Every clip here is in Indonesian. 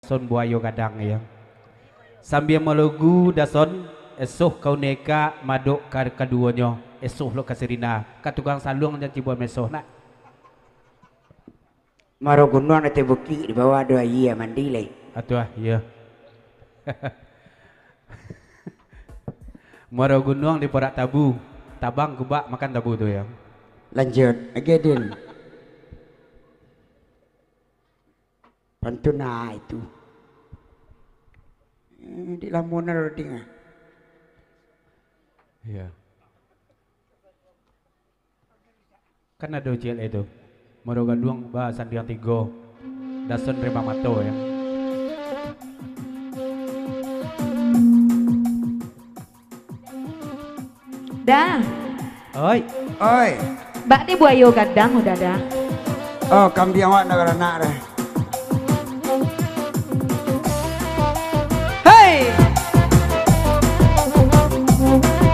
son buayo kadang ya. Sambil melugu dason esuh kau neka maduk keduanya esuh lo kasirina katukang salung dan cibuan mesoh nak. Maro gunung nanti buki di bawah ada iya mandi lagi. Atuh iya. Maro gunung di porak tabu. Tabang kubak makan tabu tu ya. Lanjut, Agedin. Pantuna itu. Di Lamunar tinggal. Iya. Kan ada ujian itu. Moroga duang bahasan yang tiga. Dasun rema mato ya. Dah. Oi. Oi. Mbak ni buayo gadang udah dah. Oh, kambing awak nak nak dah. Hey.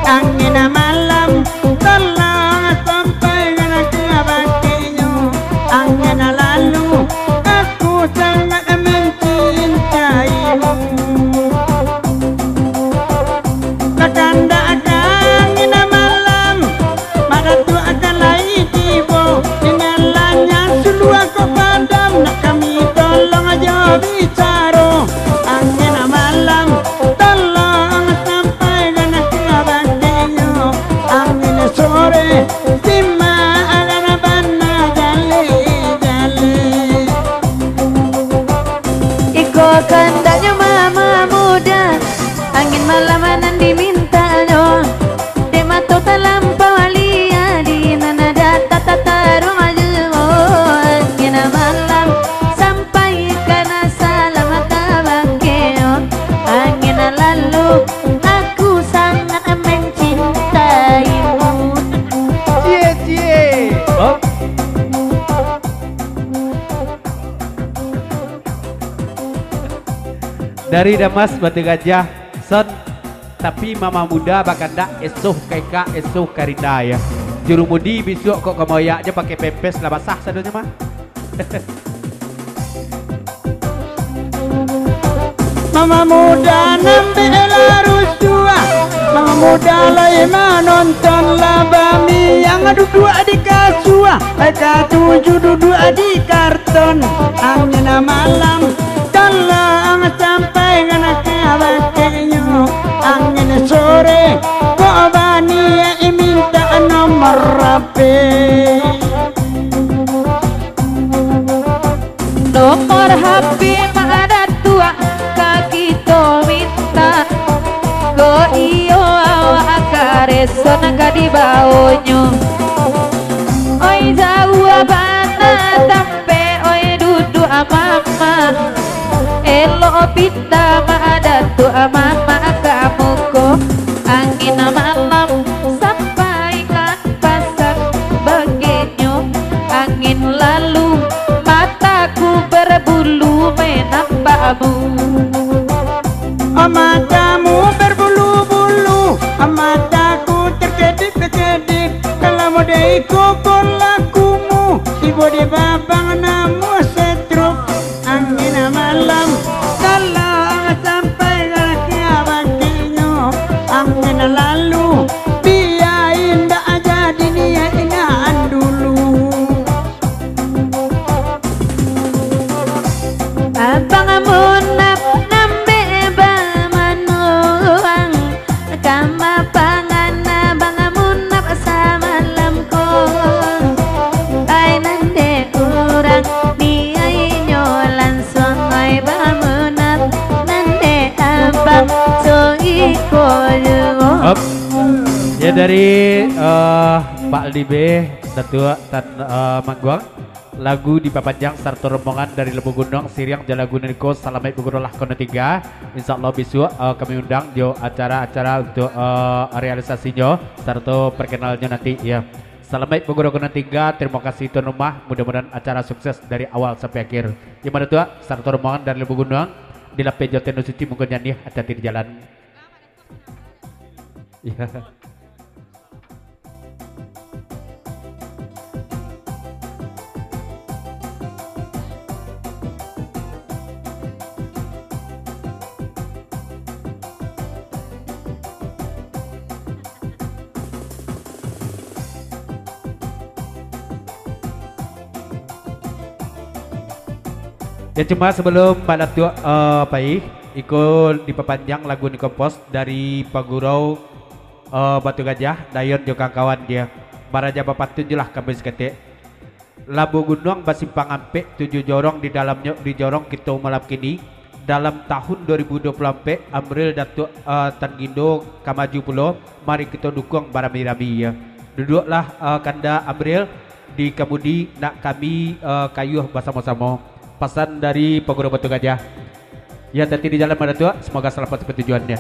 Angin malam telah sampai ke baginya. Angin lalu aku sangat mencintaimu. Kakanda angin malam pada tu akan lain tiba dengan lanya seluar kau padam nak kami tolong aja bicara. Angin malam tolong sampai ke baginya. Angin sore sima akan bana jali-jali. Iko kandanya mama muda. Angin malaman dimintanya. Di mata terlampau alia di nada tatarung aja. Angin malam sampai kana salam tabangkeo. Angin lalu aku sangat mencintaimu. Cie. Oh. Dari Damas Batu Gajah Son. Tapi mama muda bakanda esuh kaika esuh karida ya. Juru mudi besok kok kemoyak aja pakai pepes lah basah sadonya mah. Mama muda nambe larus tua. Mama muda lai menonton labami yang duduk di kasua. Mereka tujuh duduk di karton. Angin malam dalang sampai anak abadnya. Angin sore kok bani minta nomor HP. Nomor HP ada tua kaki to minta. Go iyo awak kareson ka di bawonyo. Oi jauh abana tampe oi duduk mama. Elo pita ma ada tu mama kamu ko. Angin malam sampai kan pasar bagenyo. Angin lalu mataku berbulu menampakmu. Matamu berbulu-bulu, mataku terkedip-kedip. Kalau mau diikut lakumu, ibu di babang namu setruk. Angin malam kalau sampai ke baginya. Angin lalu biarin tak jadi niat dulu. Abang munap nambe bamanuang. Kama pangan abang munap samalam ko. Ay nande urang ni ay nyolan songoy bamunap. Nande abang so iko Up. Ya dari Pak Libe Datua Tan Mangguang. Lagu di Papanjang sarta rombongan dari Lebu Gunung Siriang Jalaguniko Salamai Pugurolah Kono 3. Insyaallah besok kami undang jo acara-acara untuk realisasinya sarta perkenalnya nanti ya. Salamai Pugurolah Kono 3. Terima kasih tuan rumah. Mudah-mudahan acara sukses dari awal sampai akhir. Gimana tua sarta rombongan dari Lebu Gunung di Lape Joten Suci mungkin nyanyi hati-hati di jalan. Ya. Ya cuma sebelum pada tua Pai ikut diperpanjang lagu ni kompos dari Pagurau Batu Gajah Dayon juga kawan dia Baraja Bapak tujuh lah kami sekete Labu Gunung Basimpang Ampe 7 jorong di dalamnya di jorong kita malam kini dalam tahun 2020 Amril Datuk Tan Gindo Kamaju Pulau mari kita dukung barami-rami ya duduklah kanda Amril di kemudi nak kami kayuh bersama-sama pesan dari Pagurau Batu Gajah ya tadi di jalan pada tua semoga selamat sampai tujuannya.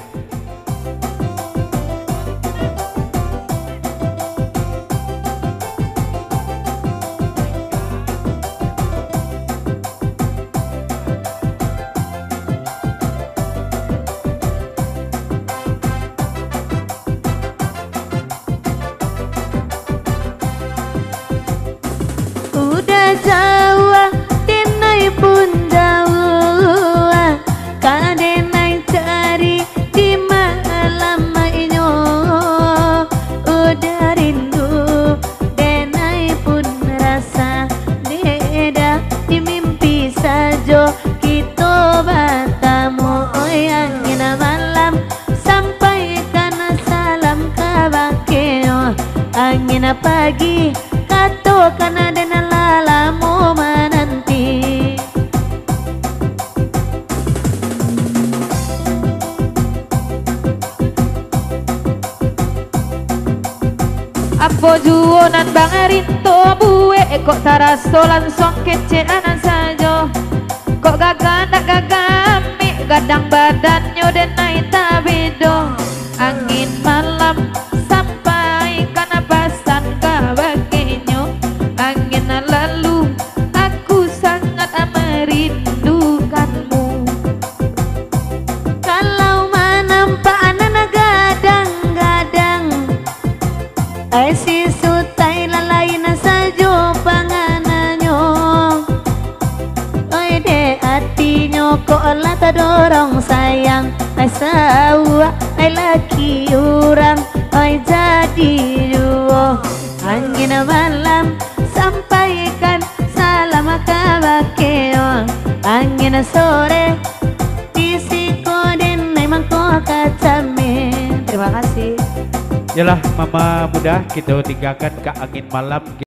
Udah Jawa denai pun Jawa kadenai cari di malam inyo udah rindu denai pun rasa beda di mimpi saja kita bertemu angin malam sampaikan salam kabakeo angin pagi katakan ada lalamu menanti Apo juonan bang Erinto buwe kok taraso langsung keceanan saja kok gagah nak gagami gadang badannya denai tabedo angin malam sampai kana pasan kabakenyo angin lalu aku sangat merindukanmu kalau menampak anak gadang-gadang si sutai lalain saja pangananyo oi de hatinya kok lah terdorong sayang sawa laki orang oi jadi duo angin malam sampaikan salam kabakeo angin sore disiko den memang kok kacame terima kasih. Yalah mama muda kita tinggalkan ke angin malam.